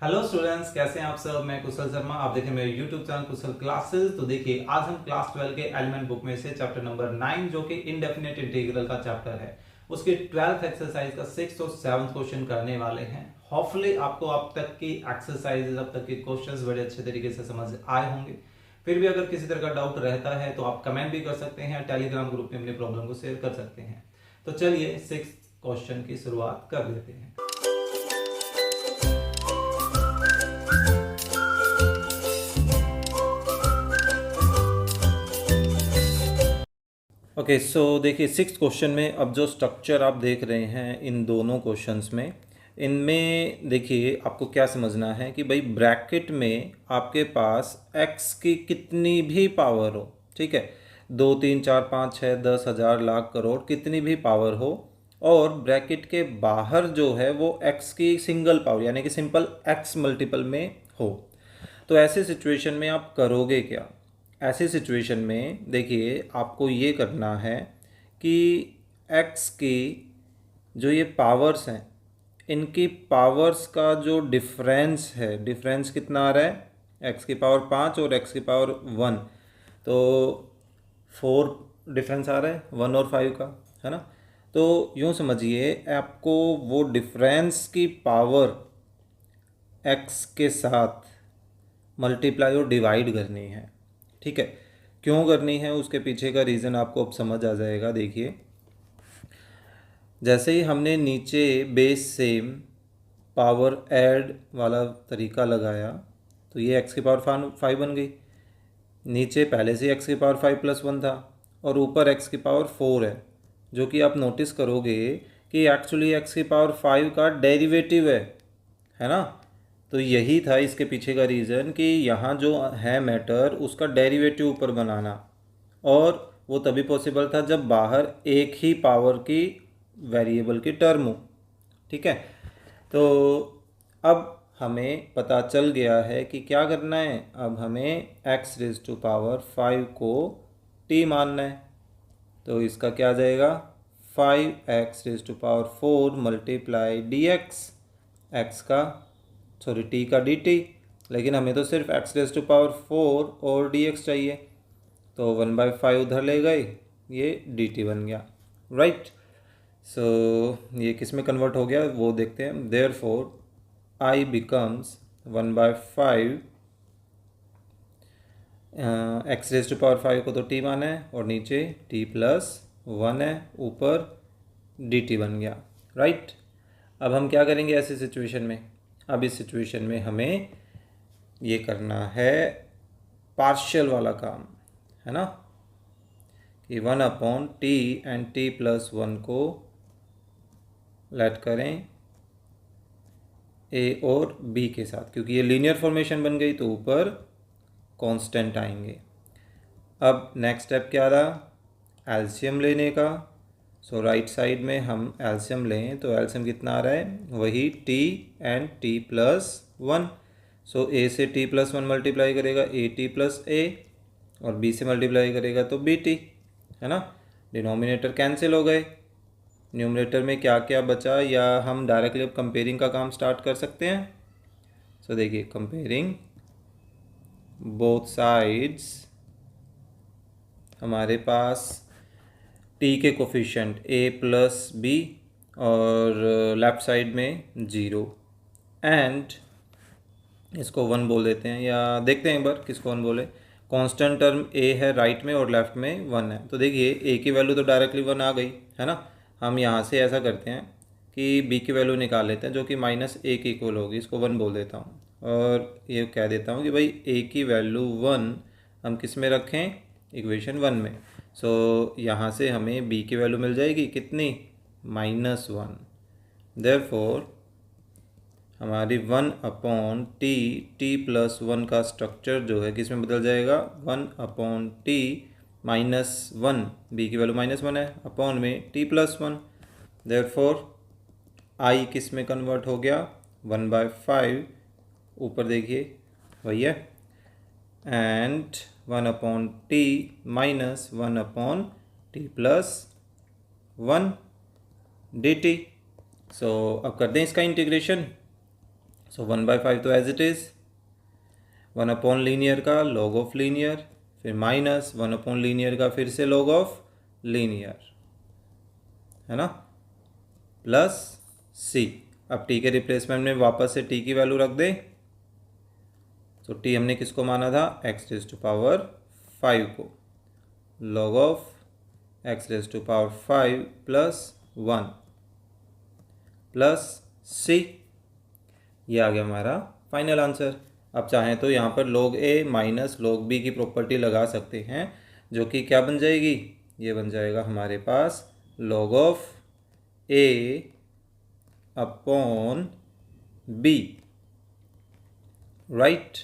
Hello students, कैसे हैं आप सब। मैं कुशल शर्मा, आप देखें मेरे यूट्यूब चैनल कुशल क्लासेस। तो देखिए, आज हम क्लास 12 के एलिमेंट बुक में से चैप्टर नंबर 9 जो कि इनडेफिनेट इंटीग्रल का चैप्टर है, उसके 12th एक्सरसाइज का 6th और 7th क्वेश्चन करने वाले हैं। होपफुली आपको अब तक की एक्सरसाइज, अब तक के क्वेश्चंस बड़े अच्छे तरीके से समझ आए होंगे। फिर भी अगर किसी तरह का डाउट रहता है तो आप कमेंट भी कर सकते हैं, टेलीग्राम ग्रुप में अपनी प्रॉब्लम को शेयर कर सकते हैं। तो चलिए 6th क्वेश्चन की शुरुआत कर लेते हैं। ओके, सो देखिए 6th क्वेश्चन में अब जो स्ट्रक्चर आप देख रहे हैं इन दोनों क्वेश्चंस में, इनमें देखिए आपको क्या समझना है कि भाई ब्रैकेट में आपके पास x की कितनी भी पावर हो, ठीक है, 2 3 4 5 6 10 हज़ार लाख करोड़ कितनी भी पावर हो, और ब्रैकेट के बाहर जो है वो x की सिंगल पावर यानी कि सिंपल x मल्टीपल में हो, तो ऐसे सिचुएशन में आप करोगे क्या। ऐसी सिचुएशन में देखिए आपको ये करना है कि x की जो ये पावर्स हैं, इनकी पावर्स का जो डिफरेंस है, डिफरेंस कितना आ रहा है, x की पावर 5 और x की पावर 1, तो 4 डिफरेंस आ रहा है 1 और 5 का, है ना। तो यूँ समझिए आपको वो डिफरेंस की पावर x के साथ मल्टीप्लाई और डिवाइड करनी है, ठीक है। क्यों करनी है, उसके पीछे का रीज़न आपको अब समझ आ जाएगा। देखिए, जैसे ही हमने नीचे बेस सेम पावर ऐड वाला तरीका लगाया तो ये x की पावर 5 बन गई। नीचे पहले से x की पावर 5 प्लस 1 था और ऊपर x की पावर 4 है, जो कि आप नोटिस करोगे कि एक्चुअली x की पावर 5 का डेरिवेटिव है ना। तो यही था इसके पीछे का रीज़न कि यहाँ जो है मैटर उसका डेरिवेटिव ऊपर बनाना, और वो तभी पॉसिबल था जब बाहर एक ही पावर की वेरिएबल की टर्म हो, ठीक है। तो अब हमें पता चल गया है कि क्या करना है। अब हमें x रेज टू पावर 5 को t मानना है, तो इसका क्या आ जाएगा, 5x raise to power 4 multiply d x का सॉरी टी का डी टी, लेकिन हमें तो सिर्फ x रेज टू पावर 4 और डी एक्स चाहिए, तो 1/5 उधर ले गए, ये डी टी बन गया, राइट। सो ये किस में कन्वर्ट हो गया वो देखते हैं। Therefore I becomes 1/5, x raise to power 5 को तो टी माना है और नीचे t+1 है, ऊपर डी टी बन गया, राइट। अब हम क्या करेंगे ऐसी सिचुएशन में, अब इस सिचुएशन में हमें ये करना है पार्शियल वाला काम, है ना, कि 1/t एंड t+1 को लेट करें a और b के साथ, क्योंकि ये लीनियर फॉर्मेशन बन गई तो ऊपर कांस्टेंट आएंगे। अब नेक्स्ट स्टेप क्या रहा, एलसीएम लेने का। सो राइट साइड में हम एलसीएम लें तो एलसीएम कितना आ रहा है, वही t and t+1। So a से t+1 मल्टीप्लाई करेगा at+a और b से मल्टीप्लाई करेगा तो bt, है ना। डिनोमिनेटर कैंसिल हो गए, न्यूमरेटर में क्या क्या बचा, या हम डायरेक्टली अब कंपेयरिंग का काम स्टार्ट कर सकते हैं। सो देखिए, कंपेयरिंग बोथ साइड्स, हमारे पास t के कोफिशिएंट a+b और लेफ्ट साइड में 0, एंड इसको 1 बोल देते हैं, या देखते हैं एक बार किसको 1 बोले। कांस्टेंट टर्म a है राइट में और लेफ्ट में 1 है, तो देखिए a की वैल्यू तो डायरेक्टली 1 आ गई, है ना। हम यहाँ से ऐसा करते हैं कि b की वैल्यू निकाल लेते हैं जो कि -a के इक्वल होगी, इसको 1 बोल देता हूँ और ये कह देता हूँ कि भाई a की वैल्यू 1 हम किस में रखें, इक्वेशन 1 में। सो यहाँ से हमें b की वैल्यू मिल जाएगी कितनी, -1। देयरफॉर हमारी 1/t+1 का स्ट्रक्चर जो है किस में बदल जाएगा, 1/t -1, b की वैल्यू -1 है, अपॉन में t+1। देयरफॉर i किस में कन्वर्ट हो गया, 1/5, ऊपर देखिए वही है, एंड 1/t -1/t+1 dt। सो अब कर दें इसका इंटीग्रेशन। सो 1/5 तो as it is, 1 upon linear का लॉग ऑफ लीनियर, फिर माइनस 1 अपॉन लीनियर का फिर से लॉग ऑफ लीनियर, है ना, प्लस सी। अब टी के रिप्लेसमेंट में वापस से टी की वैल्यू रख दें। तो टी हमने किसको माना था, एक्स रेज टू पावर 5 को, log of x raise to power 5 plus 1 plus C. ये आ गया हमारा फाइनल आंसर। अब चाहें तो यहाँ पर log a minus log b की प्रॉपर्टी लगा सकते हैं, जो कि क्या बन जाएगी, ये बन जाएगा हमारे पास log of a upon b, right.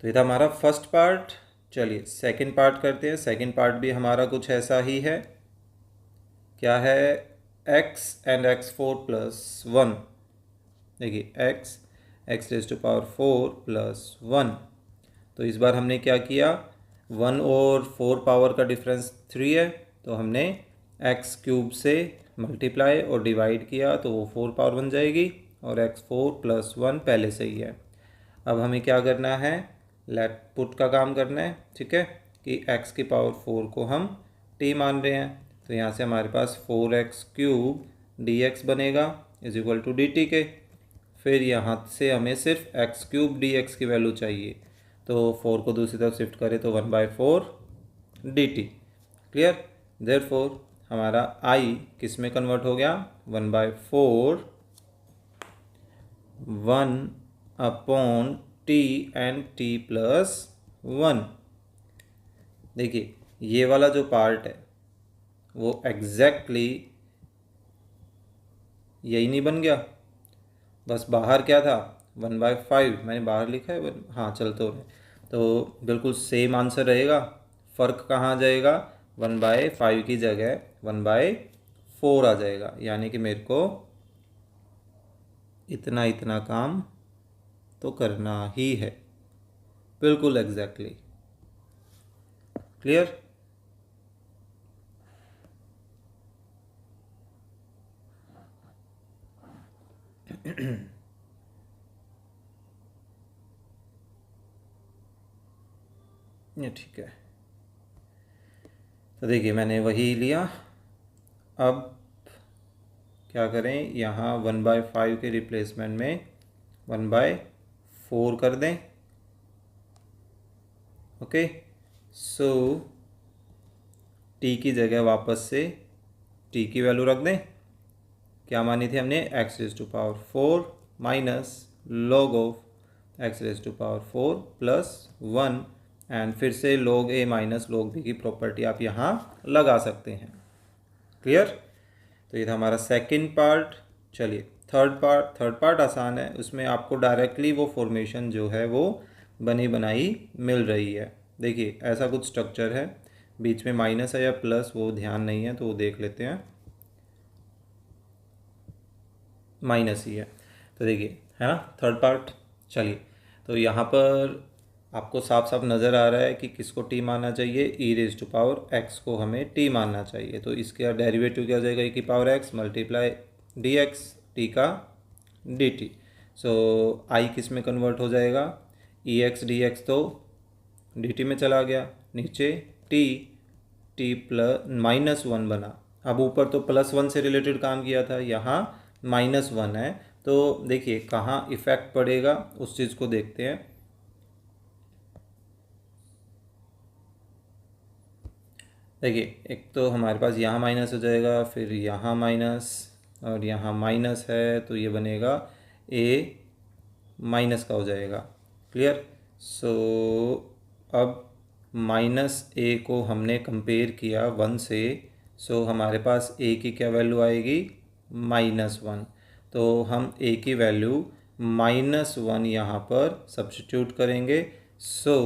तो ये था हमारा फर्स्ट पार्ट। चलिए सेकंड पार्ट करते हैं। सेकंड पार्ट भी हमारा कुछ ऐसा ही है। क्या है, x एंड x4 प्लस 1। देखिए x raise to power 4 plus 1। तो इस बार हमने क्या किया, 1 और 4 पावर का डिफरेंस 3 है, तो हमने एक्स क्यूब से मल्टीप्लाई और डिवाइड किया तो वो 4 पावर बन जाएगी, और x4 प्लस 1 पहले से ही है। अब हमें क्या करना है, लेट पुट का काम करना है, ठीक है, कि x की पावर 4 को हम t मान रहे हैं। तो यहाँ से हमारे पास 4x क्यूब dx बनेगा इज इक्वल टू dt के। फिर यहाँ से हमें सिर्फ एक्स क्यूब dx की वैल्यू चाहिए, तो 4 को दूसरी तरफ शिफ्ट करें तो 1/4 dt। क्लियर। देयरफॉर हमारा i किस में कन्वर्ट हो गया, 1/4 1 upon t and t plus 1। देखिए ये वाला जो पार्ट है वो एग्जैक्टली यही नहीं बन गया, बस बाहर क्या था 1/5, मैंने बाहर लिखा है, हाँ चल तो रहे, तो बिल्कुल सेम आंसर रहेगा। फ़र्क कहाँ आ जाएगा, 1/5 की जगह 1/4 आ जाएगा, यानी कि मेरे को इतना इतना काम तो करना ही है, बिल्कुल एग्जैक्टली। क्लियर। ये ठीक है। तो देखिए मैंने वही लिया। अब क्या करें, यहाँ 1/5 के रिप्लेसमेंट में 1/4 कर दें। ओके, सो टी की जगह वापस से टी की वैल्यू रख दें। क्या मानी थी हमने, x raise to power 4 minus log of x raise to power 4 plus 1, and फिर से log a minus log b की प्रॉपर्टी आप यहाँ लगा सकते हैं। क्लियर। तो ये था हमारा सेकंड पार्ट। चलिए थर्ड पार्ट आसान है, उसमें आपको डायरेक्टली वो फॉर्मेशन जो है वो बनी बनाई मिल रही है। देखिए ऐसा कुछ स्ट्रक्चर है, बीच में माइनस है या प्लस वो ध्यान नहीं है, तो वो देख लेते हैं, माइनस ही है। तो देखिए है ना थर्ड पार्ट। चलिए तो यहाँ पर आपको साफ साफ नज़र आ रहा है कि किसको टी मानना चाहिए, ई रेज टू पावर एक्स को हमें टी मानना चाहिए। तो इसका डेरिवेटिव क्या हो जाएगा, ई की power x multiply d X T का डी टी। सो आई किस में कन्वर्ट हो जाएगा, ई एक्स डी एक्स तो डी टी में चला गया, नीचे टी टी प्लस -1 बना। अब ऊपर तो +1 से रिलेटेड काम किया था, यहाँ -1 है, तो देखिए कहाँ इफ़ेक्ट पड़ेगा उस चीज़ को देखते हैं। देखिए एक तो हमारे पास यहाँ माइनस हो जाएगा, फिर यहाँ माइनस, और यहाँ माइनस है, तो ये बनेगा a माइनस का हो जाएगा। क्लियर। सो अब -a को हमने कंपेयर किया 1 से, सो हमारे पास a की क्या वैल्यू आएगी, -1। तो हम a की वैल्यू -1 यहाँ पर सब्स्टिट्यूट करेंगे। सो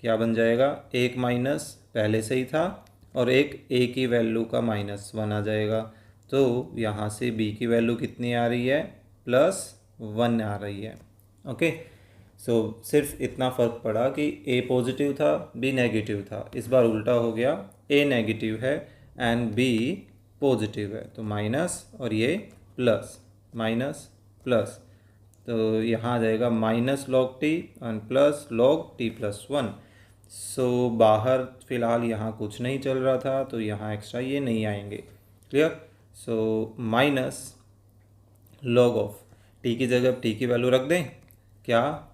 क्या बन जाएगा, एक माइनस पहले से ही था और एक a की वैल्यू का -1 आ जाएगा। तो यहाँ से b की वैल्यू कितनी आ रही है, +1 आ रही है। ओके, सो सिर्फ इतना फ़र्क पड़ा कि a पॉजिटिव था b नेगेटिव था, इस बार उल्टा हो गया, a नेगेटिव है एंड b पॉजिटिव है, तो माइनस और ये प्लस, माइनस प्लस, तो यहाँ आ जाएगा minus log T and plus log T plus one. So बाहर फ़िलहाल यहाँ कुछ नहीं चल रहा था तो यहाँ एक्स्ट्रा ये नहीं आएंगे। Clear. So minus log of t की जगह टी की वैल्यू रख दें क्या,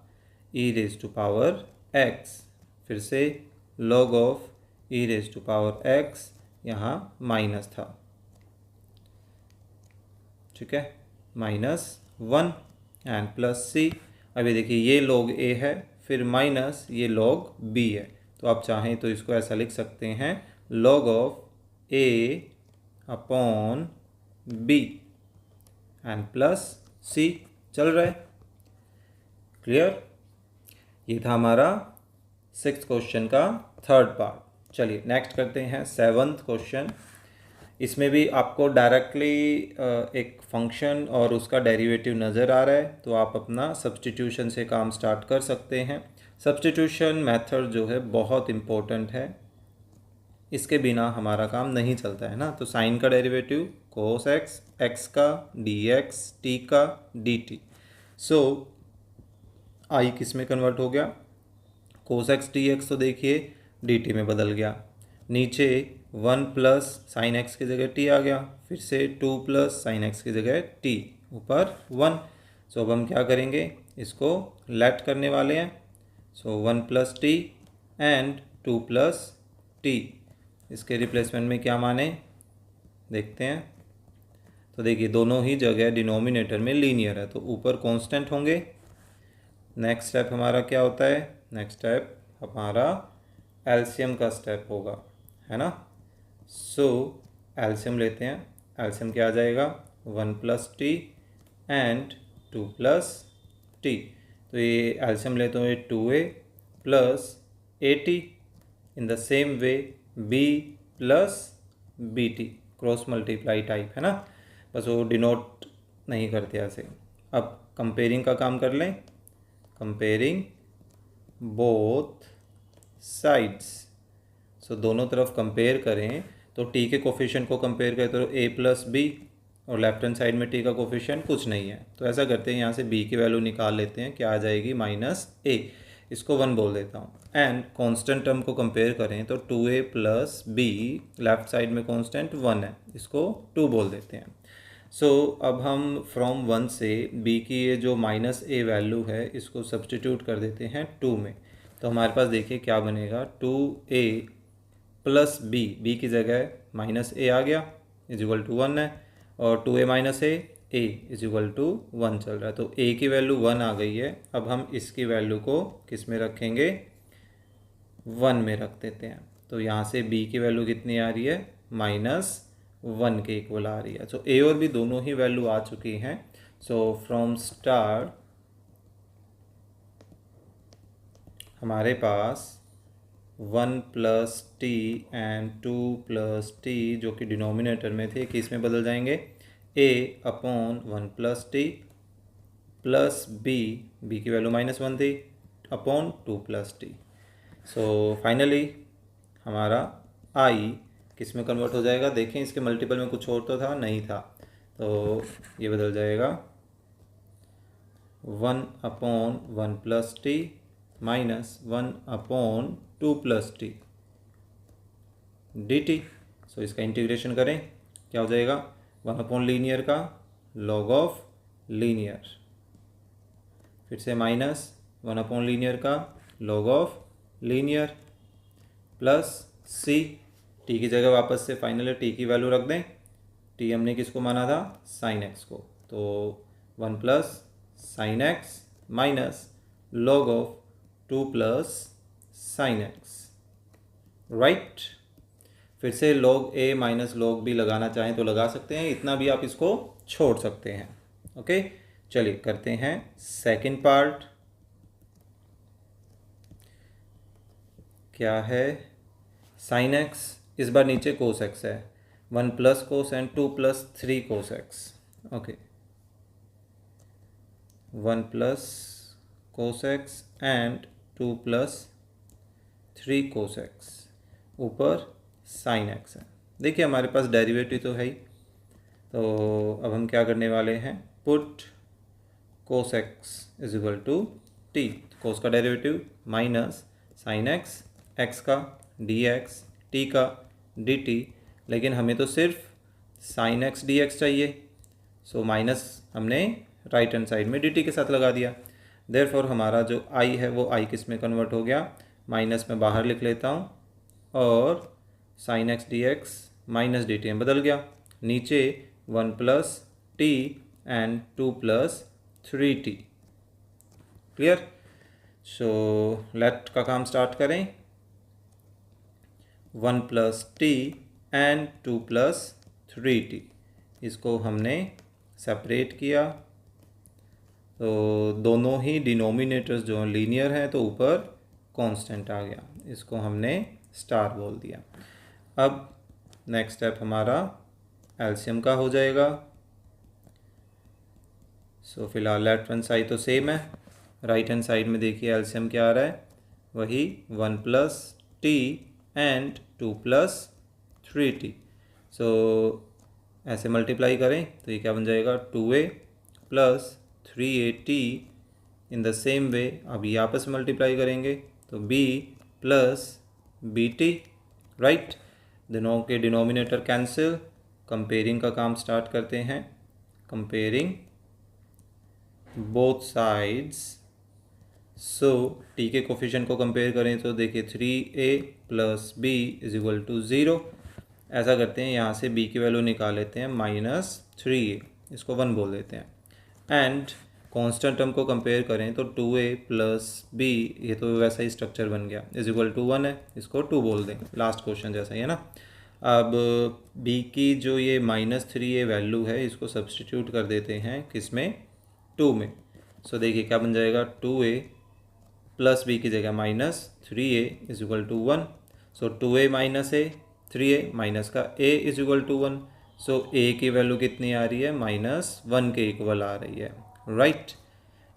e raise to power x. फिर से log of e raise to power x, यहाँ माइनस था, ठीक है, -1 एंड प्लस सी। अभी देखिए ये लॉग ए है, फिर माइनस ये लॉग बी है, तो आप चाहें तो इसको ऐसा लिख सकते हैं log of A upon B and plus C. चल रहा है। क्लियर। ये था हमारा 6th क्वेश्चन का 3rd पार्ट। चलिए नेक्स्ट करते हैं 7th क्वेश्चन। इसमें भी आपको डायरेक्टली एक फंक्शन और उसका डेरिवेटिव नज़र आ रहा है, तो आप अपना सब्स्टिट्यूशन से काम स्टार्ट कर सकते हैं। सब्स्टिट्यूशन मेथड जो है बहुत इम्पोर्टेंट है, इसके बिना हमारा काम नहीं चलता है ना। तो साइन का डेरिवेटिव कोस एक्स, एक्स का डी एक्स, टी का डी टी। सो आई किस में कन्वर्ट हो गया, कोस एक्स डी एक्स, तो देखिए डी टी में बदल गया। नीचे 1 प्लस साइन एक्स की जगह टी आ गया, फिर से 2 प्लस साइन एक्स की जगह टी, ऊपर 1। सो अब हम क्या करेंगे, इसको लेट करने वाले हैं। सो 1 plus T and 2 plus T, इसके रिप्लेसमेंट में क्या माने देखते हैं। तो देखिए दोनों ही जगह डिनोमिनेटर में लीनियर है, तो ऊपर कांस्टेंट होंगे। नेक्स्ट स्टेप हमारा क्या होता है, नेक्स्ट स्टेप हमारा एलसीएम का स्टेप होगा, है ना। सो एलसीएम लेते हैं। एलसीएम क्या आ जाएगा, 1 plus T and 2 plus t. तो ये एलसीएम लेते हुए 2a plus a t. In the same way b plus b t, cross multiply type है ना, बस वो डिनोट नहीं करते ऐसे। अब कंपेयरिंग का काम कर लें, कंपेयरिंग बोथ साइड्स। सो दोनों तरफ कंपेयर करें, तो टी के कोफिशिएंट को कंपेयर करें तो a प्लस बी, और लेफ्ट हैंड साइड में टी का कोफिशिएंट कुछ नहीं है। तो ऐसा करते हैं, यहाँ से b की वैल्यू निकाल लेते हैं, क्या आ जाएगी -a, इसको 1 बोल देता हूँ। एंड कांस्टेंट टर्म को कंपेयर करें तो 2a plus b, left side में कांस्टेंट 1 है, इसको 2 बोल देते हैं। सो अब हम फ्रॉम 1 से b की ये जो -a वैल्यू है इसको सब्स्टिट्यूट कर देते हैं 2 में। तो हमारे पास देखिए क्या बनेगा, 2a प्लस b की जगह -a आ गया इजिकल टू 1 है, और 2a minus a is equal to 1 चल रहा है, तो a की वैल्यू 1 आ गई है। अब हम इसकी वैल्यू को किस में रखेंगे, 1 में रख देते हैं। तो यहाँ से b की वैल्यू कितनी आ रही है, -1 के इक्वल आ रही है। सो a और b दोनों ही वैल्यू आ चुकी हैं। सो फ्रॉम स्टार्ट हमारे पास 1 plus T and 2 plus T जो कि डिनोमिनेटर में थे, किस में बदल जाएंगे, a upon 1 plus T plus b की वैल्यू -1 थी, upon 2 plus T. So finally हमारा i किस में कन्वर्ट हो जाएगा, देखें इसके मल्टीपल में कुछ और तो था, नहीं था, तो ये बदल जाएगा 1 upon 1 plus T minus 1 upon 2 plus T D T. So इसका इंटीग्रेशन करें, क्या हो जाएगा, 1 अपॉन लीनियर का लॉग ऑफ लीनियर, फिर से -1 अपॉन लीनियर का log of linear, plus C, T की जगह वापस से फाइनली टी की वैल्यू रख दें। टी हमने किसको माना था, साइन एक्स को, तो 1 plus sine x minus log of 2 plus sine x, right. फिर से log a minus log b लगाना चाहें तो लगा सकते हैं, इतना भी आप इसको छोड़ सकते हैं। ओके, चलिए करते हैं सेकंड पार्ट। क्या है, साइन एक्स, इस बार नीचे कोस एक्स है, 1 plus cos and 2 plus 3 cos x. Okay, 1 plus cos x and 2 plus 3 cos x, ऊपर साइन एक्स है। देखिए हमारे पास डेरिवेटिव तो है ही, तो अब हम क्या करने वाले हैं, put cos X is equal to T, cos का derivative minus sine X, X का डी एक्स, टी का डी टी, लेकिन हमें तो सिर्फ साइन एक्स डी एक्स चाहिए, सो माइनस हमने राइट हैंड साइड में डी टी के साथ लगा दिया। देयरफॉर हमारा जो आई है वो आई किस में कन्वर्ट हो गया, माइनस में बाहर लिख लेता हूँ और sign X D x minus D T में बदल गया। नीचे 1 plus T and 2 plus 3t। Clear? So let का काम स्टार्ट करें। 1 plus T and 2 plus 3t, इसको हमने सेपरेट किया तो दोनों ही डिनोमिनेटर्स जो लीनियर हैं तो ऊपर कांस्टेंट आ गया, इसको हमने स्टार बोल दिया। अब नेक्स्ट स्टेप हमारा एलसीएम का हो जाएगा। सो फिलहाल लेफ्ट हैंड साइड तो सेम है, राइट हैंड साइड में देखिए एलसीएम क्या आ रहा है, वही 1 plus T and 2 plus 3t। सो ऐसे मल्टीप्लाई करें तो ये क्या बन जाएगा, 2a plus 3at। In the same वे अब ये आपस में मल्टीप्लाई करेंगे तो b प्लस bt, राइट। दोनों के डिनोमिनेटर कैंसिल, कंपेयरिंग का काम स्टार्ट करते हैं। Comparing both sides, so t के कोफिशिएंट को कंपेयर करें तो देखिए 3a plus b is equal to 0। ऐसा करते हैं, यहाँ से b की वैल्यू निकाल लेते हैं -3a, इसको 1 बोल देते हैं। एंड कांस्टेंट टर्म को कंपेयर करें तो 2a प्लस b, ये तो वैसा ही स्ट्रक्चर बन गया, इज इक्वल टू 1 है, इसको 2 बोल दें, लास्ट क्वेश्चन जैसा ही है ना। अब b की जो ये -3a वैल्यू है इसको सब्सटीट्यूट कर देते हैं किस में, 2 में। सो देखिए क्या बन जाएगा, 2a प्लस b की जगह -3a is equal to 1। So 2a minus a, 3a minus का a is equal to 1। So a की वैल्यू कितनी आ रही है, -1 के इक्वल आ रही है, राइट।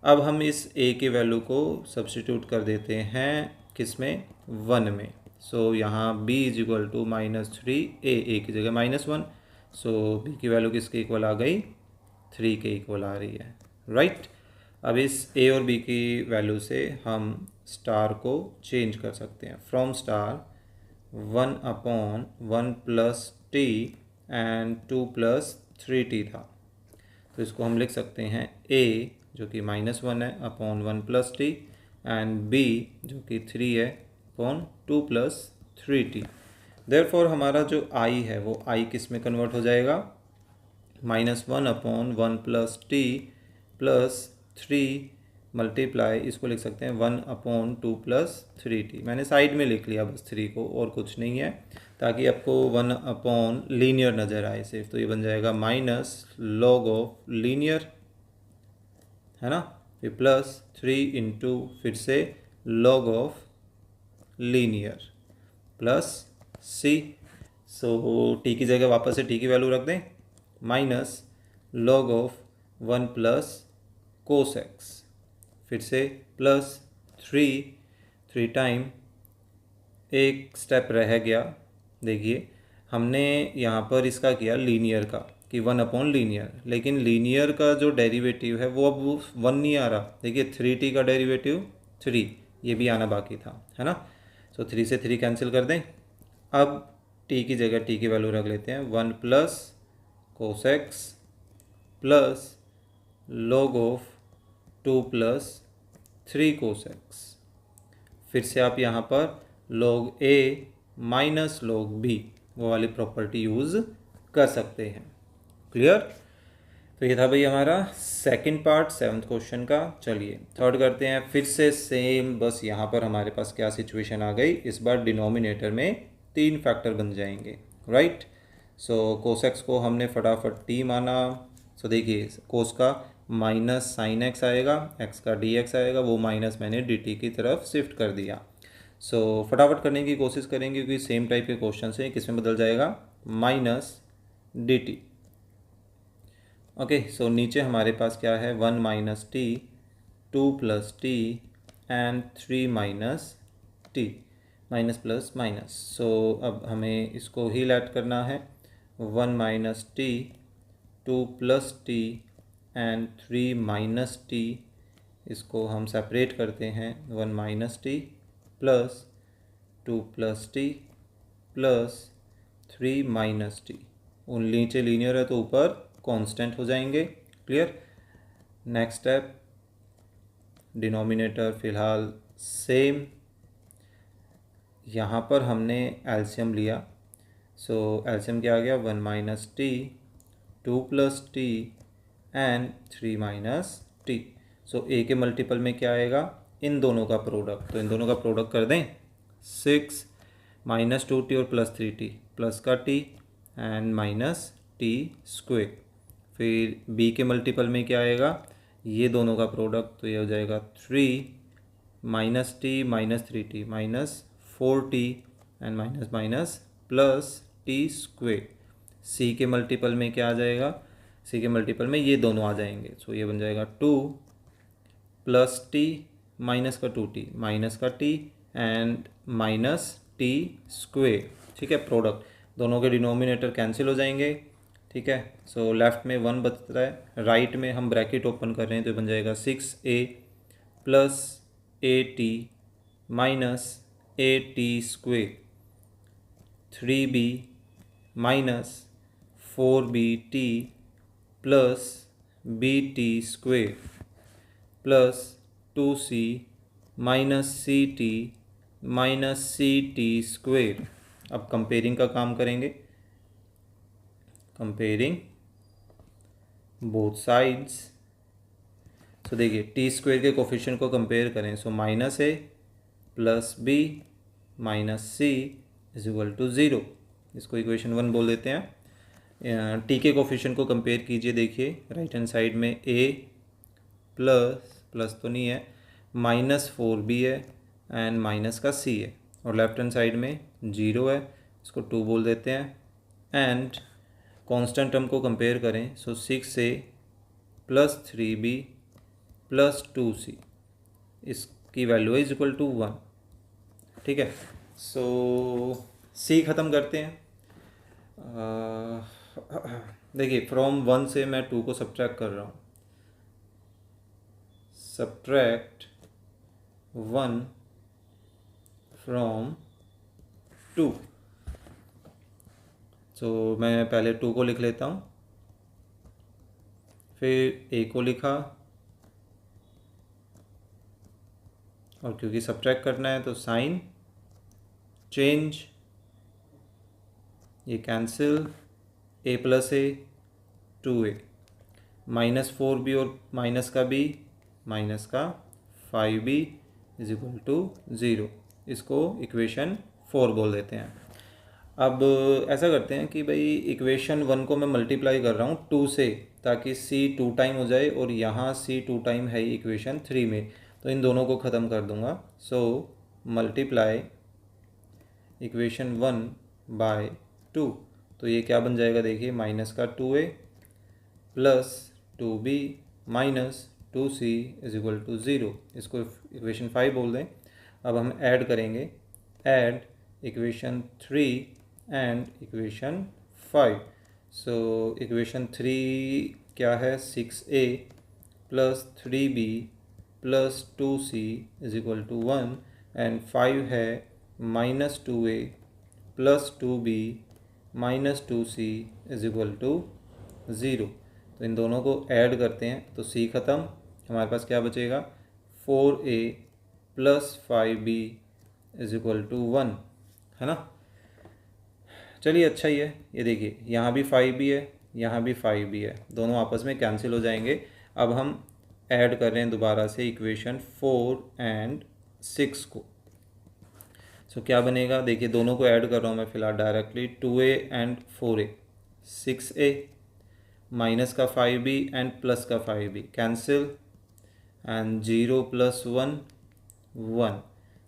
अब हम इस a की वैल्यू को सब्सटीट्यूट कर देते हैं किस में, 1 में। सो यहाँ b is equal to -3a, a की जगह -1। सो b की वैल्यू किसके इक्वल आ गई, 3 के इक्वल आ रही है, राइट। अब इस a और b की वैल्यू से हम स्टार को चेंज कर सकते हैं। From star 1/1 plus T and 2 plus 3t था, तो इसको हम लिख सकते हैं a जो कि -1 है upon 1 plus T and b जो कि 3 है अपॉन 2 प्लस 3t। देयरफॉर हमारा जो i है वो i किस में कन्वर्ट हो जाएगा, -1/1 प्लस टी प्लस 3 मल्टीप्लाई, इसको लिख सकते हैं 1/2 प्लस 3t। मैंने साइड में लिख लिया बस 3 को, और कुछ नहीं है, ताकि आपको 1 लीनियर नज़र आए सिर्फ। तो ये बन जाएगा -log ऑफ लीनियर, है ना, फिर प्लस 3 इंटू फिर से log of linear plus c। So t की जगह वापस से t की वैल्यू रख दें, -log of 1 plus cos x, फिर से प्लस 3 टाइम, एक स्टेप रह गया। देखिए हमने यहाँ पर इसका किया लीनियर का कि 1 लीनियर, लेकिन लीनियर का जो डेरिवेटिव है वो अब 1 नहीं आ रहा। देखिए 3t का डेरिवेटिव 3, ये भी आना बाकी था, है ना। सो 3 से 3 कैंसिल कर दें। अब t की जगह t की वैल्यू रख लेते हैं 1 plus cos x plus log of 2 plus 3 cos x. फिर से आप यहाँ पर log a minus log b वो वाली प्रॉपर्टी यूज़ कर सकते हैं। क्लियर? तो ये था भाई हमारा सेकंड पार्ट 7th क्वेश्चन का। चलिए थर्ड करते हैं। फिर से सेम, बस यहाँ पर हमारे पास क्या सिचुएशन आ गई, इस बार डिनोमिनेटर में 3 फैक्टर बन जाएंगे, राइट। सो कोस एक्स को हमने फटाफट t माना। सो देखिए कोस का माइनस साइन एक्स आएगा, एक्स का डी एक्स आएगा, वो माइनस मैंने डी टी की तरफ शिफ्ट कर दिया। सो फटाफट करने की कोशिश करेंगे क्योंकि सेम टाइप के क्वेश्चन से किस में बदल जाएगा, minus D T. Okay, so नीचे हमारे पास क्या है, 1 minus T, 2 plus T and 3 minus T, minus plus minus. So अब हमें इसको ही ऐड करना है, 1 minus T, 2 plus T and 3 minus T, इसको हम सेपरेट करते हैं 1 minus T plus 2 plus T plus 3 minus T. नीचे लीनियर है तो ऊपर कांस्टेंट हो जाएंगे। क्लियर। नेक्स्ट स्टेप, डिनोमिनेटर फ़िलहाल सेम। यहाँ पर हमने एलसीएम लिया, सो एलसीएम क्या आ गया 1 minus T 2 plus T and 3 minus T. So A के मल्टीपल में क्या आएगा, इन दोनों का प्रोडक्ट, तो इन दोनों का प्रोडक्ट कर दें 6 माइनस 2 टी और प्लस 3 टी, प्लस का T and minus T square. फिर बी के मल्टीपल में क्या आएगा, ये दोनों का प्रोडक्ट, तो ये हो जाएगा 3 minus T minus 3 T minus 4 T and minus minus plus T square. C के मल्टीपल में क्या आ जाएगा, सी के मल्टीपल में ये दोनों आ जाएंगे, सो ये बन जाएगा 2 प्लस टी माइनस का 2 टी माइनस का T and minus T square. ठीक है, प्रोडक्ट, दोनों के डिनोमिनेटर कैंसिल हो जाएंगे। ठीक है, सो लेफ्ट में 1 बचता है, राइट में हम ब्रैकेट ओपन कर रहे हैं तो बन जाएगा 6a plus a t minus a t square 3b minus 4bt plus b t square plus 2c minus c t minus c t square. अब कंपेयरिंग का काम करेंगे, कंपेयरिंग बोथ साइड्स। सो देखिए टी स्क्वेयर के coefficient को compare करें, so minus a plus b minus c is equal to 0, इसको equation 1 बोल देते हैं। टी के कोफिशिएंट को कंपेयर कीजिए, देखिए राइट हैंड साइड में ए प्लस तो नहीं है, माइनस 4b है एंड माइनस का c है, और लेफ्ट हैंड साइड में 0 है, इसको 2 बोल देते हैं। एंड कांस्टेंट टर्म को कंपेयर करें, सो 6a plus 3b plus 2c, इसकी वैल्यू इज इक्वल टू 1। ठीक है, सो c ख़त्म करते हैं। देखिए फ्रॉम 1 से मैं 2 को सब्ट्रैक्ट कर रहा हूँ, सब्ट्रैक्ट 1 फ्रॉम 2। सो मैं पहले 2 को लिख लेता हूँ, फिर a को लिखा, और क्योंकि सब्ट्रैक्ट करना है तो साइन चेंज, ये cancel, a plus A 2a minus 4b और माइनस का b माइनस का 5b इज इक्वल टू 0, इसको इक्वेशन 4 बोल देते हैं। अब ऐसा करते हैं कि भाई इक्वेशन 1 को मैं मल्टीप्लाई कर रहा हूँ 2 से, ताकि c 2 टाइम हो जाए, और यहाँ c 2 टाइम है इक्वेशन 3 में, तो इन दोनों को ख़त्म कर दूंगा। सो मल्टीप्लाई इक्वेशन 1 बाय 2, तो ये क्या बन जाएगा, देखिए माइनस का 2a plus 2b minus 2c is equal to 0, इसको इक्वेशन 5 बोल दें। अब हम ऐड करेंगे, add equation 3 and equation 5। So equation 3 क्या है, 6a plus 3b plus 2c is equal to 1 and 5 है minus 2a plus 2b minus 2c is equal to 0। तो इन दोनों को ऐड करते हैं तो c ख़त्म, हमारे पास क्या बचेगा 4a plus 5b is equal to 1, है ना। चलिए अच्छा ही है, ये देखिए यहाँ भी 5b है, यहाँ भी 5b है, दोनों आपस में कैंसिल हो जाएंगे। अब हम ऐड कर रहे हैं दोबारा से इक्वेशन 4 एंड 6 को। सो क्या बनेगा, देखिए दोनों को ऐड कर रहा हूँ मैं फ़िलहाल directly, 2a and 4a 6a minus का 5b एंड प्लस का 5b cancel, and 0 plus 1 1।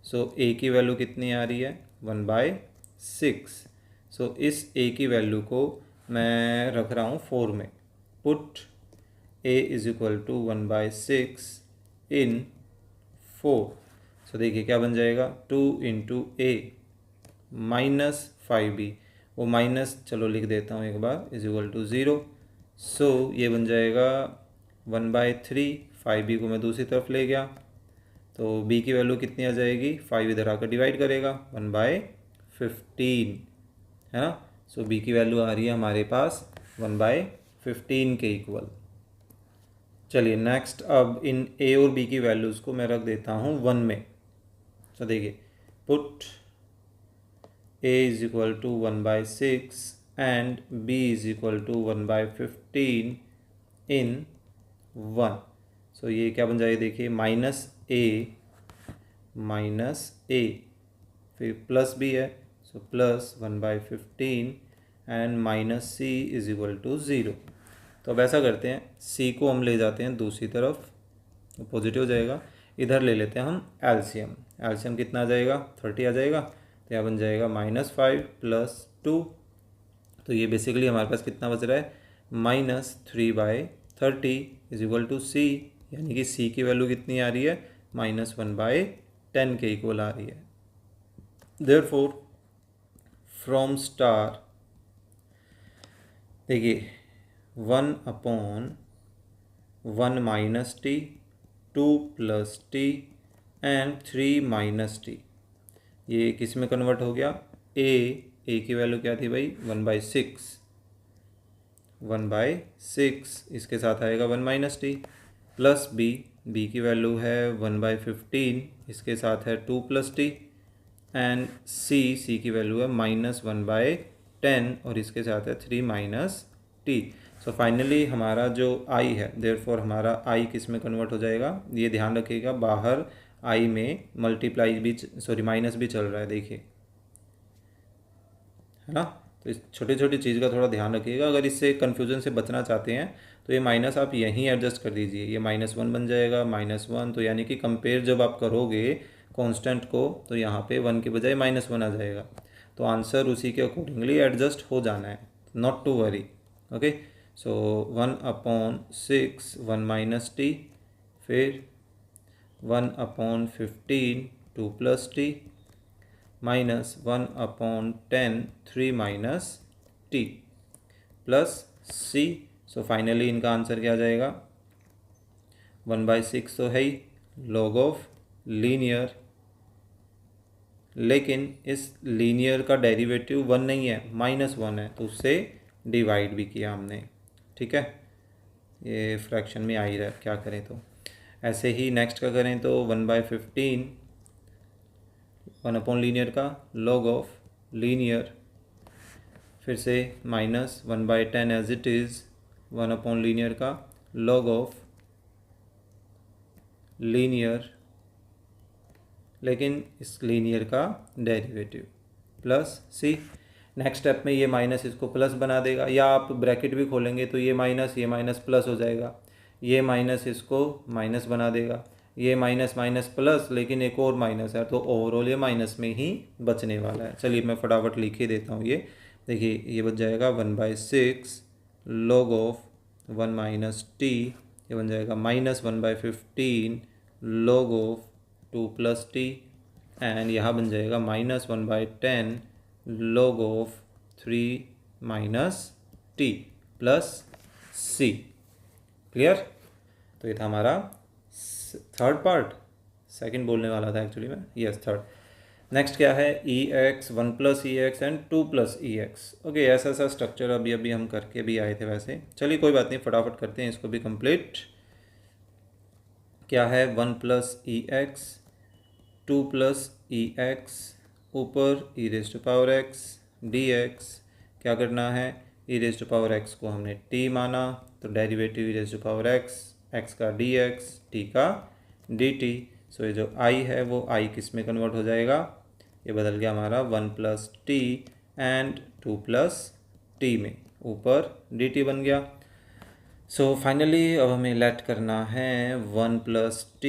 So a की वैल्यू कितनी आ रही है 1/6। सो इस a की वैल्यू को मैं रख रहा हूँ 4 में, put a is equal to 1/6 in 4। So देखिए क्या बन जाएगा 2 इंटू a माइनस 5b, वो माइनस चलो लिख देता हूँ एक बार, इज इक्वल टू 0। सो ये बन जाएगा 1/3, 5b को मैं दूसरी तरफ ले गया तो b की वैल्यू कितनी आ जाएगी, 5 इधर आकर डिवाइड करेगा 1/15 है ना। सो b की वैल्यू आ रही है हमारे पास 1/15 के इक्वल। चलिए नेक्स्ट, अब इन a और b की वैल्यूज़ को मैं रख देता हूँ 1 में। तो देखिए, put a is equal to 1/6 and b is equal to 1/15 in 1। So ये क्या बन जाएगा, देखिए -a फिर प्लस b है, so plus 1/15 and -c is equal to 0। तो अब ऐसा करते हैं, c को हम ले जाते हैं दूसरी तरफ, तो पॉजिटिव हो जाएगा। इधर ले लेते हैं हम एलसीएम। एलसीएम कितना आ जाएगा, 30 आ जाएगा। तो यहाँ बन जाएगा -5 + 2। तो ये बेसिकली हमारे पास कितना बच रहा है, -3/30 इज इक्वल टू c, यानी कि c की वैल्यू कितनी आ रही है, -1/10 के इक्वल आ रही है। देयरफॉर फ्रॉम स्टार, देखिए 1/1 - t, 2 + t एंड 3 - t, ये किस में कन्वर्ट हो गया, a की वैल्यू क्या थी भाई, 1/6, 1/6 इसके साथ आएगा 1 - t, प्लस b की वैल्यू है 1/15, इसके साथ है 2 + t एंड c की वैल्यू है -1/10 और इसके साथ है 3 - t। सो फाइनली हमारा जो i है, देयरफॉर हमारा i किस में कन्वर्ट हो जाएगा, ये ध्यान रखिएगा, बाहर i में मल्टीप्लाई भी माइनस भी चल रहा है, देखिए है ना। तो इस छोटी छोटी चीज़ का थोड़ा ध्यान रखिएगा। अगर इससे कन्फ्यूजन से बचना चाहते हैं तो ये माइनस आप यहीं एडजस्ट कर दीजिए, ये -1 बन जाएगा, -1, तो यानी कि कंपेयर जब आप करोगे कांस्टेंट को तो यहाँ पे 1 के बजाय -1 आ जाएगा। तो आंसर उसी के अकॉर्डिंगली एडजस्ट हो जाना है, not to worry. Okay, so 1/6 1 - t, फिर 1/15 2 + t -1/10 3 - t plus c। So finally इनका आंसर क्या आ जाएगा, 1/6 तो है ही, लॉग ऑफ लीनियर, लेकिन इस लीनियर का डेरिवेटिव 1 नहीं है, -1 है, तो उससे डिवाइड भी किया हमने। ठीक है, ये फ्रैक्शन में आ ही रहा है, क्या करें। तो ऐसे ही नेक्स्ट का करें तो 1/15 1/लीनियर का लॉग ऑफ लीनियर, फिर से -1/10 एज इट इज़ 1/लीनियर का लॉग ऑफ लीनियर, लेकिन इस लीनियर का derivative, plus c। Next step में ये माइनस इसको प्लस बना देगा, या आप ब्रैकेट भी खोलेंगे तो ये माइनस प्लस हो जाएगा, ये माइनस इसको माइनस बना देगा, ये माइनस प्लस, लेकिन एक और माइनस है, तो ओवरऑल ये माइनस में ही बचने वाला है। चलिए मैं फटाफट लिख ही देता हूँ। ये देखिए, ये बच जाएगा 1/6 log ऑफ 1 - t, ये बन जाएगा -1/15 log ऑफ 2 + t एंड यहाँ बन जाएगा -1/10 log of 3 - t plus c। Clear. तो ये था हमारा थर्ड पार्ट, सेकंड बोलने वाला था एक्चुअली में, यस थर्ड। नेक्स्ट क्या है, ex 1 + ex and 2 + ex। Okay, ऐसा स्ट्रक्चर अभी हम करके भी आए थे वैसे। चलिए कोई बात नहीं, फटाफट करते हैं इसको भी कंप्लीट। क्या है, 1 + ex 2 + ex ऊपर e⁻x dx, क्या करना है, e⁻x को हमने t माना तो डेरिवेटिव e⁻x, x का dx, t का dt। सो ये जो i है वो i किस में कन्वर्ट हो जाएगा, ये बदल गया हमारा 1 + t एंड 2 + t में, ऊपर dt बन गया। सो फाइनली अब हमें लेट करना है 1 + t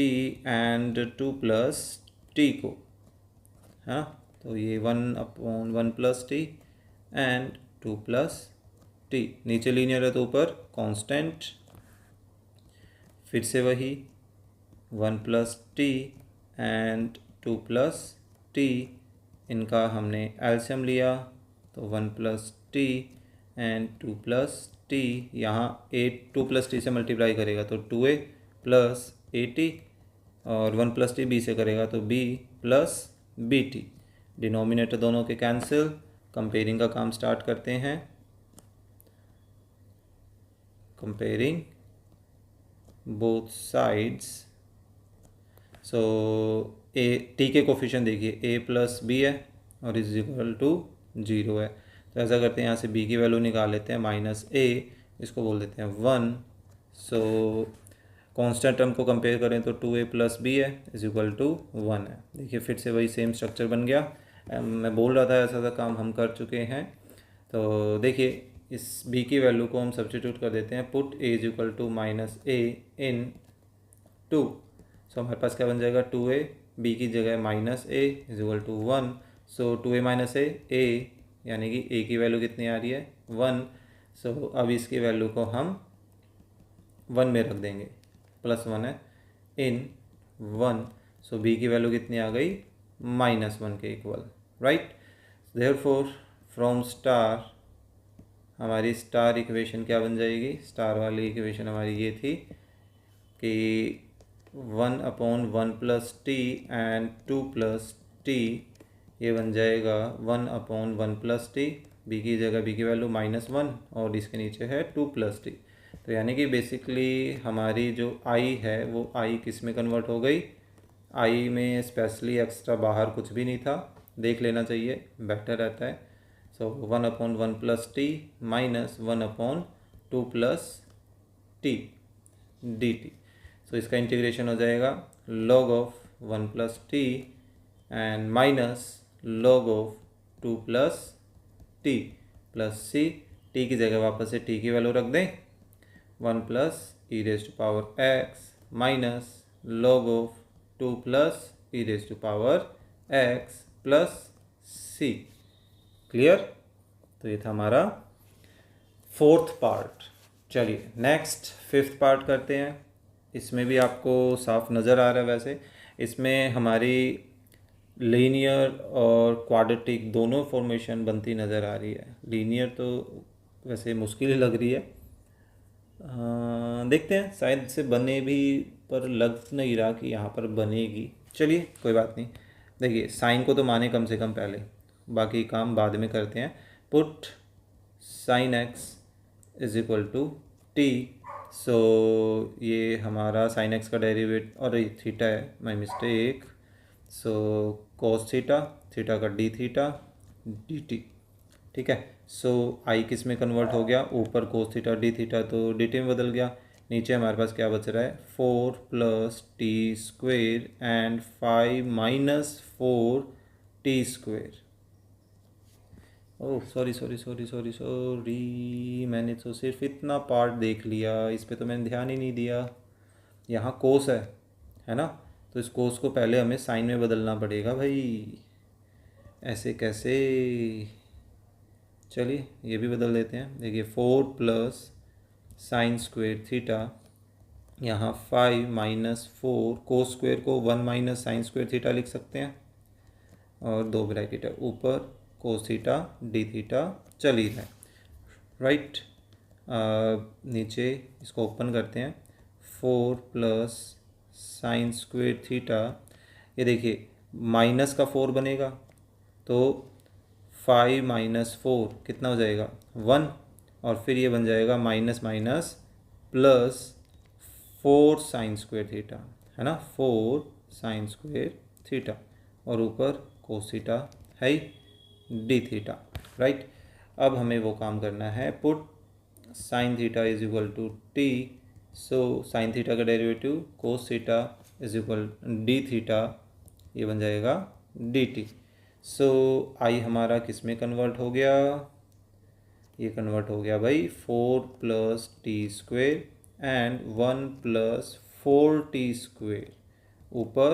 एंड 2 + t को, हाँ। तो ये 1/1 + t एंड 2 + t, नीचे लीनियर है तो ऊपर कांस्टेंट, फिर से वही 1 + t एंड 2 + t, इनका हमने एलसीएम लिया तो 1 + t एंड 2 + टी, यहाँ ए 2 + t से मल्टीप्लाई करेगा तो 2a + at, और 1 + t b से करेगा तो b + bt। डिनोमिनेटर दोनों के कैंसिल। कंपेयरिंग का काम स्टार्ट करते हैं। Comparing both sides. So A T के कोफिशिएंट देखिए a + b है और इज इक्वल टू 0 है। तो ऐसा करते हैं, यहाँ से b की वैल्यू निकाल लेते हैं, -a, इसको बोल देते हैं 1। सो कांस्टेंट टर्म को कंपेयर करें तो 2a + b है इज इक्वल टू 1 है। देखिए फिर से वही सेम स्ट्रक्चर बन गया। मैं बोल रहा था ऐसा काम हम कर चुके हैं। तो देखिए इस b की वैल्यू को हम सब्स्टिट्यूट कर देते हैं, put a is equal to -a in 2। So हमारे पास क्या बन जाएगा, 2a, b की जगह -a is equal to 1। So 2a - a यानी कि a की वैल्यू कितनी आ रही है, 1। सो अब इसकी वैल्यू को हम 1 में रख देंगे, +1 है, इन 1। सो b की वैल्यू कितनी आ गई, -1 के equal, right. Therefore from star हमारी स्टार इक्वेशन क्या बन जाएगी, स्टार वाली इक्वेशन हमारी ये थी कि 1/1 + t एंड 2 + t, ये बन जाएगा 1/1 + t। b की जगह b की वैल्यू -1 और इसके नीचे है 2 + t। तो यानी कि बेसिकली हमारी जो i है वो i किस में कन्वर्ट हो गई, i में स्पेशली एक्स्ट्रा बाहर कुछ भी नहीं था, देख लेना चाहिए, बेटर रहता है। सो 1/1 + t -1/2 + t dt। सो इसका इंटीग्रेशन हो जाएगा log of 1 + t and minus log of 2 + t + c। t की जगह वापस से t की वैल्यू रख दें, 1 + e⁻x minus log of 2 + e⁻x + c। Clear. तो ये था हमारा 4th पार्ट। चलिए नेक्स्ट 5th पार्ट करते हैं। इसमें भी आपको साफ नज़र आ रहा है, वैसे इसमें हमारी लीनियर और क्वाड्रेटिक दोनों फॉर्मेशन बनती नज़र आ रही है। लीनियर तो वैसे मुश्किल ही लग रही है, देखते हैं शायद से बने भी, पर लग नहीं रहा कि यहाँ पर बनेगी। चलिए कोई बात नहीं। देखिए साइन को तो माने कम से कम पहले, बाकी काम बाद में करते हैं। Put sin x is equal to T. So ये हमारा sin x का डेरिवेट, और ये थीटा है, my mistake. So cos theta, theta का d थीटा dt, ठीक है। सो आई किस में कन्वर्ट हो गया, ऊपर cos थीटा d थीटा तो dt में बदल गया। नीचे हमारे पास क्या बच रहा है, 4 + t² and 5 - 4t²। Oh sorry, मैंने तो सिर्फ इतना पार्ट देख लिया, इस पे तो मैंने ध्यान ही नहीं दिया। यहाँ कोस है ना, तो इस कोस को पहले हमें साइन में बदलना पड़ेगा भाई, ऐसे कैसे। चलिए ये भी बदल देते हैं। देखिए 4 + sin² थीटा, यहाँ 5 - 4 cos² को 1 - sin² थीटा लिख सकते हैं, और 2 ब्रैकेट है ऊपर, cos थीटा d थीटा चल ही रहा है, राइट। नीचे इसको ओपन करते हैं, 4 + sin² थीटा, ये देखिए माइनस का 4 बनेगा तो 5 - 4 कितना हो जाएगा, 1, और फिर ये बन जाएगा minus minus plus 4 sin² theta, है ना, 4 sin² थीटा, और ऊपर cos थीटा है ही, d थीटा, राइट। अब हमें वो काम करना है, put sin theta is equal to T. So sin theta का derivative cos theta is equal d theta, ये बन जाएगा dt। सो आई हमारा किस में कन्वर्ट हो गया, ये कन्वर्ट हो गया भाई 4 + t² एंड 1 + 4t², ऊपर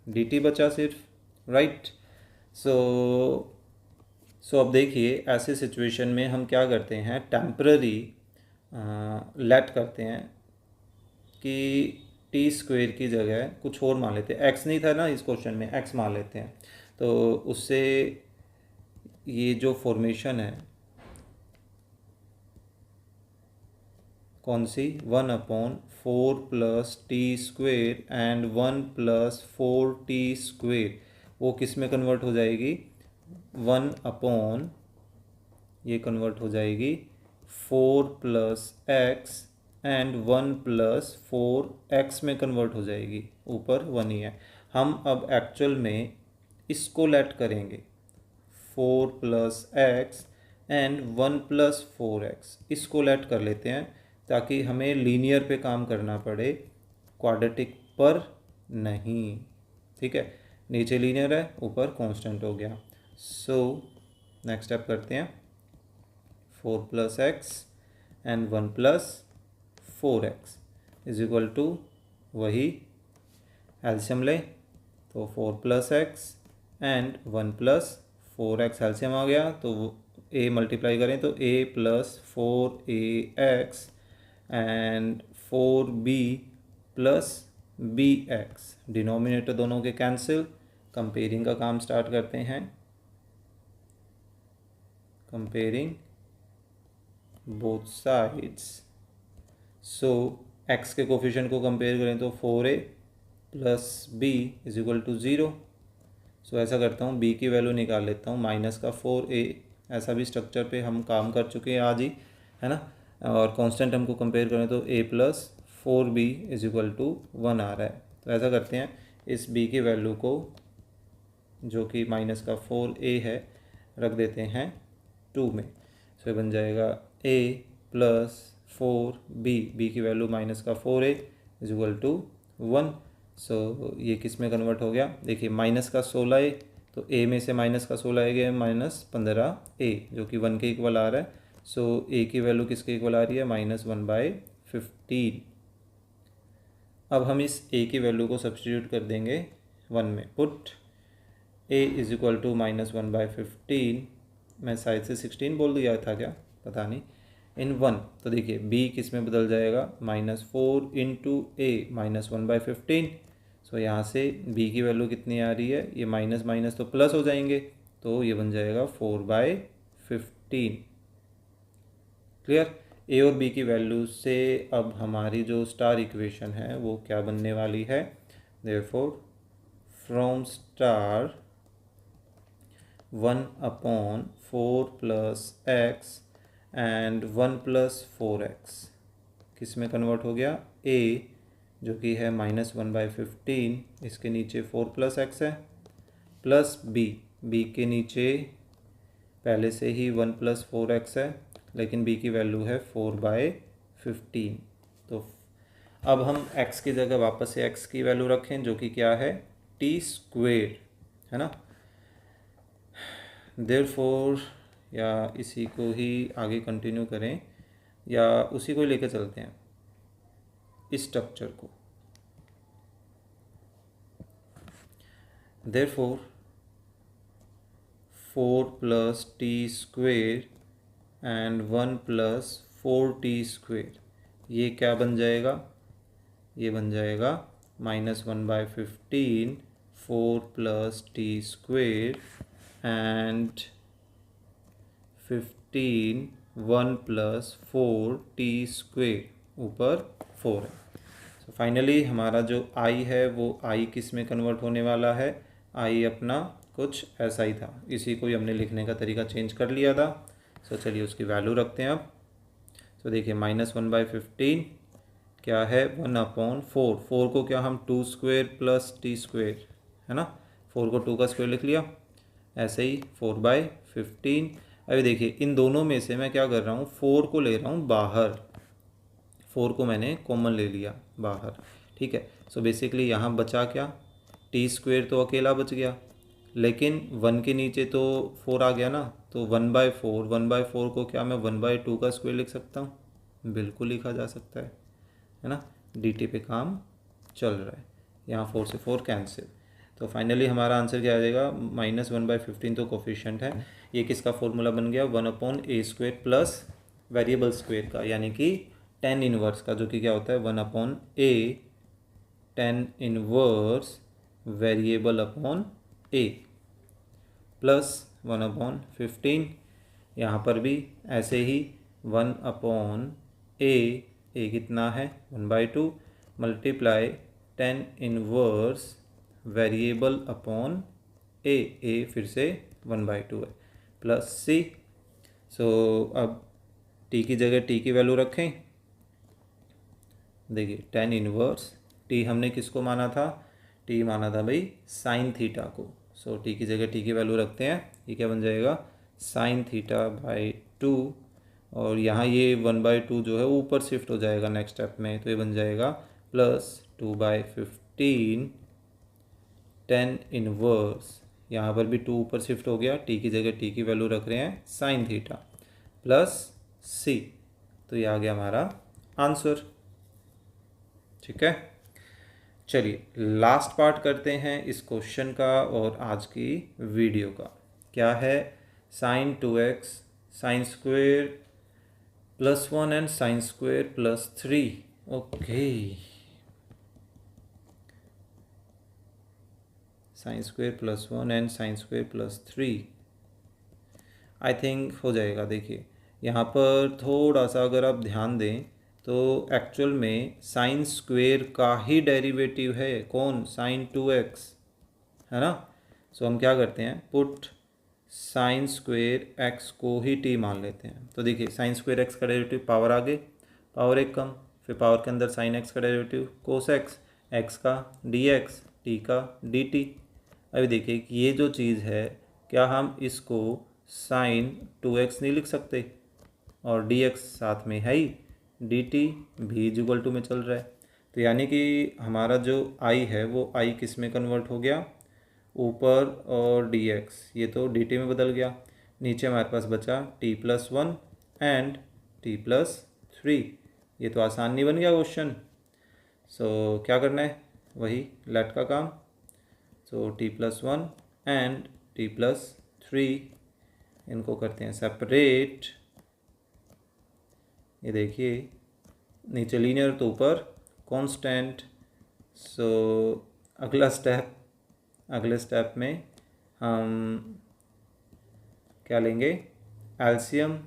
dt बचा सिर्फ, राइट। सो अब देखिए ऐसे सिचुएशन में हम क्या करते हैं, टेम्पररी लेट करते हैं कि t² की जगह कुछ और मान लेते हैं, x नहीं था ना इस क्वेश्चन में, x मान लेते हैं। तो उससे ये जो फॉर्मेशन है कौन सी, 1/4 + t² एंड 1 + 4t², वो किस में कन्वर्ट हो जाएगी, 1/, ये कन्वर्ट हो जाएगी 4 + x एंड 1 + 4x में कन्वर्ट हो जाएगी, ऊपर 1 ही है। हम अब एक्चुअल में इसको लेट करेंगे, 4 + x एंड 1 + 4x, इसको लेट कर लेते हैं ताकि हमें लीनियर पे काम करना पड़े, क्वाड्रेटिक पर नहीं। ठीक है, नीचे लीनियर है, ऊपर कांस्टेंट हो गया। सो नेक्स्ट स्टेप करते हैं, 4 + x and 1 + 4x is equal to, वही एल्शियम ले, तो 4 + x एंड 1 + 4x एल्शियम आ गया, तो a मल्टीप्लाई करें तो a + 4ax and 4b + bx, denominator दोनों के कैंसिल। कंपेयरिंग का काम स्टार्ट करते हैं, comparing both sides. So x के कोफिशिएंट को कंपेयर करें तो 4a + b is equal to 0। So ऐसा करता हूँ, b की वैल्यू निकाल लेता हूँ, -4a, ऐसा भी स्ट्रक्चर पे हम काम कर चुके हैं आज ही, है ना। और कांस्टेंट हमको कंपेयर करें तो a + 4b is equal to 1 आ रहा है। तो ऐसा करते हैं, इस b की वैल्यू को जो कि -4a है रख देते हैं 2 में। सो ये बन जाएगा a + 4b, b की value -4a is equal to 1। So ये किस में कन्वर्ट हो गया, देखिए -16a, तो a में से -16 आ गया, -15a, जो कि 1 के इक्वल आ रहा है। सो a की वैल्यू किसके इक्वल आ रही है, -1/15। अब हम इस a की वैल्यू को सब्स्टिट्यूट कर देंगे 1 में, put a is equal to -1/15, मैं शायद से 16 बोल दिया था क्या, पता नहीं, इन 1। तो देखिए b किस में बदल जाएगा, -4 × a, -1/15। सो यहाँ से b की वैल्यू कितनी आ रही है, ये माइनस माइनस तो प्लस हो जाएंगे, तो ये बन जाएगा 4/15। क्लियर, a और b की वैल्यू से अब हमारी जो स्टार इक्वेशन है वो क्या बनने वाली है, therefore from star 1/4 + x and 1 + 4x किस में कन्वर्ट हो गया, a जो कि है -1/15, इसके नीचे 4 + x है, प्लस b के नीचे पहले से ही 1 + 4x है, लेकिन b की वैल्यू है 4/15। तो अब हम x की जगह वापस से x की वैल्यू रखें, जो कि क्या है, t², है ना। देयरफॉर, या इसी को ही आगे कंटिन्यू करें, या उसी को ही लेकर चलते हैं, इस स्ट्रक्चर को। देयरफॉर 4 + t² एंड 1 + 4t², ये क्या बन जाएगा, ये बन जाएगा -1/15, 4 + t² एंड 15, 1 + 4t², ऊपर 4 है। सो फाइनली हमारा जो i है वो i किस में कन्वर्ट होने वाला है, i अपना कुछ ऐसा ही था, इसी को ही हमने लिखने का तरीका चेंज कर लिया था। सो चलिए उसकी वैल्यू रखते हैं अब। तो देखिए -1/15 क्या है, 1/4, 4 को क्या हम 2² + t², है ना, 4 को 2 का स्क्वायर लिख लिया, ऐसे ही 4/15। अभी देखिए इन दोनों में से मैं क्या कर रहा हूँ, 4 को ले रहा हूँ बाहर, 4 को मैंने कॉमन ले लिया बाहर, ठीक है। सो बेसिकली यहाँ बचा क्या, t² तो अकेला बच गया, लेकिन 1 के नीचे तो 4 आ गया ना, तो 1/4, 1/4 को क्या मैं 1/2 का स्क्वायर लिख सकता हूँ, बिल्कुल लिखा जा सकता है ना। dt पे काम चल रहा है, यहाँ 4 से 4 कैंसिल। तो फाइनली हमारा आंसर क्या आ जाएगा, -1/15 तो कोफिशिएंट है, ये किसका फॉर्मूला बन गया, 1/a² प्लस वेरिएबल स्क्वेयर का, यानी कि tan इनवर्स का, जो कि क्या होता है 1/a tan inverse variable upon a plus 1/15। यहाँ पर भी ऐसे ही 1/a ए कितना है 1/2 multiply tan inverse variable upon A फिर से 1/2 है प्लस सी। सो अब टी की जगह टी की वैल्यू रखें। देखिए टेन इनवर्स टी हमने किसको माना था, टी माना था भाई साइन थीटा को। सो टी की जगह टी की वैल्यू रखते हैं, ये क्या बन जाएगा साइन थीटा बाई 2 और यहाँ ये 1/2 जो है ऊपर शिफ्ट हो जाएगा नेक्स्ट स्टेप में, तो ये बन जाएगा प्लस 2/15 टेन इनवर्स, यहाँ पर भी 2 ऊपर शिफ्ट हो गया, टी की जगह टी की वैल्यू रख रहे हैं साइन थीटा प्लस सी। तो ये आ गया हमारा आंसर। ठीक है, चलिए लास्ट पार्ट करते हैं इस क्वेश्चन का और आज की वीडियो का। क्या है, sine 2x sine square plus 1 and sine square plus 3। Okay, sine square plus 1 and sine square plus 3 I think हो जाएगा। देखिए यहाँ पर थोड़ा सा अगर आप ध्यान दें तो एक्चुअल में साइन स्क्वेयर का ही डेरिवेटिव है कौन, साइन 2x, है ना। सो हम क्या करते हैं, पुट साइन स्क्वेयर x को ही t मान लेते हैं। तो देखिए साइन स्क्वेयर x का डेरिवेटिव पावर आगे, पावर एक कम, फिर पावर के अंदर साइन x का डेरिवेटिव कोस x का dx, t का dt। अभी देखिए कि ये जो चीज़ है, क्या हम इसको साइन 2x नहीं लिख सकते, और dx साथ में है ही, dt भी इक्वल टू में चल रहा है। तो यानी कि हमारा जो i है वो i किस में कन्वर्ट हो गया, ऊपर और dx ये तो dt में बदल गया, नीचे हमारे पास बचा t+1 एंड t+3। ये तो आसान नहीं बन गया क्वेश्चन। सो क्या करना है, वही लेट का काम। सो t+1 एंड t+3 इनको करते हैं सेपरेट। ये देखिए नीचे लीनियर तो ऊपर कांस्टेंट। सो अगले स्टेप में हम क्या लेंगे, एलसीएम।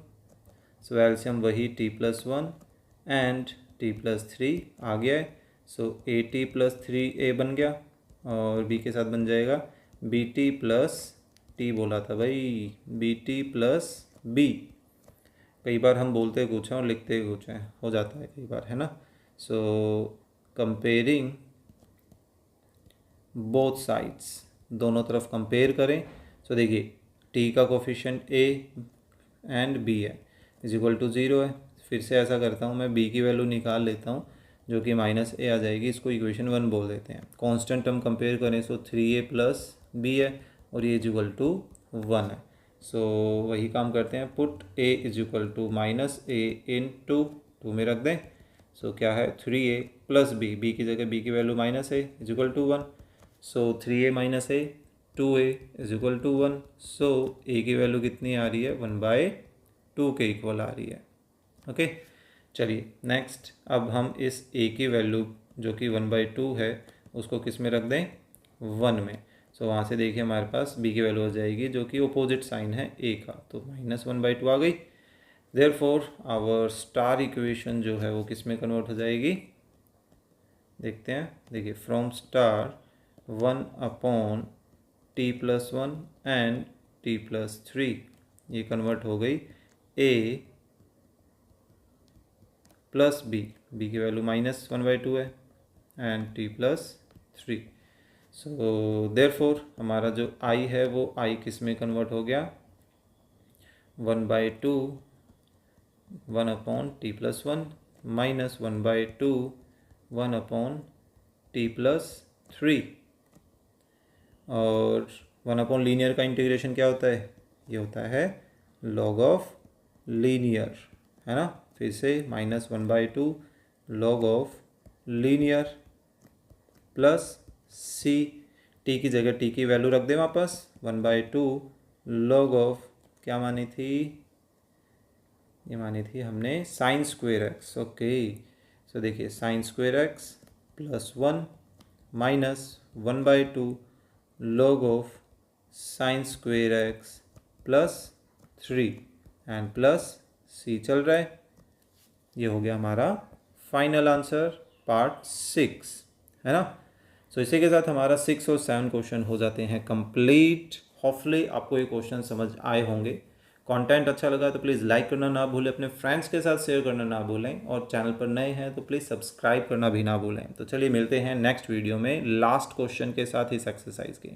सो एलसीएम वही t+1 एंड t+3 आ गया है। सो at+3a बन गया और b के साथ बन जाएगा bt+t, बोला था भाई bt+b। कई बार हम बोलते कुछ हैं और लिखते कुछ हैं, हो जाता है कई बार, है ना। सो कंपेयरिंग बोथ साइड्स, दोनों तरफ कंपेयर करें। सो देखिए t का कोफिशिएंट a एंड b है इज इक्वल टू 0 है। फिर से ऐसा करता हूँ, मैं b की वैल्यू निकाल लेता हूँ जो कि -a आ जाएगी, इसको इक्वेशन 1 बोल देते हैं। कांस्टेंट हम कंपेयर करें सो 3a + b है और ये इज इक्वल टू 1 है। सो वही काम करते हैं, put a is equal to -a in 2 में रख दें। सो क्या है 3a + b की जगह b की value -a is equal to 1। So 3a - a 2a is equal to 1। So a की वैल्यू कितनी आ रही है, 1/2 के इक्वल आ रही है। ओके, चलिए नेक्स्ट, अब हम इस a की वैल्यू जो कि 1/2 है उसको किस में रख दें, 1 में। सो वहाँ से देखिए हमारे पास b की वैल्यू हो जाएगी जो कि अपोजिट साइन है a का, तो -1/2 आ गई। देयरफॉर आवर स्टार इक्वेशन जो है वो किस में कन्वर्ट हो जाएगी, देखते हैं। देखिए from star 1/t+1 and t+3 ये कन्वर्ट हो गई a प्लस b की वैल्यू -1/2 है एंड t+3। सो देयरफॉर हमारा जो i है वो i किस में कन्वर्ट हो गया, 1/2 1/t+1 -1/2 1/t+3। और 1 लीनियर का इंटीग्रेशन क्या होता है, ये होता है log ऑफ लीनियर, है ना। फिर से -1/2 log of linear plus c, t की जगह t की वैल्यू रख दें वापस, 1/2 log ऑफ क्या मानी थी, ये मानी थी हमने साइन स्क्वेयर x। ओके, सो देखिए sine square x +1 -1/2 log of sine square x +3 and plus c चल रहा है। ये हो गया हमारा फाइनल आंसर पार्ट 6, है ना। सो इसी के साथ हमारा 6 और 7 क्वेश्चन हो जाते हैं कंप्लीट। होपफुली आपको ये क्वेश्चन समझ आए होंगे। कंटेंट अच्छा लगा तो प्लीज़ लाइक करना ना भूलें, अपने फ्रेंड्स के साथ शेयर करना ना भूलें, और चैनल पर नए हैं तो प्लीज़ सब्सक्राइब करना भी ना भूलें। तो चलिए मिलते हैं नेक्स्ट वीडियो में लास्ट क्वेश्चन के साथ इस एक्सरसाइज के।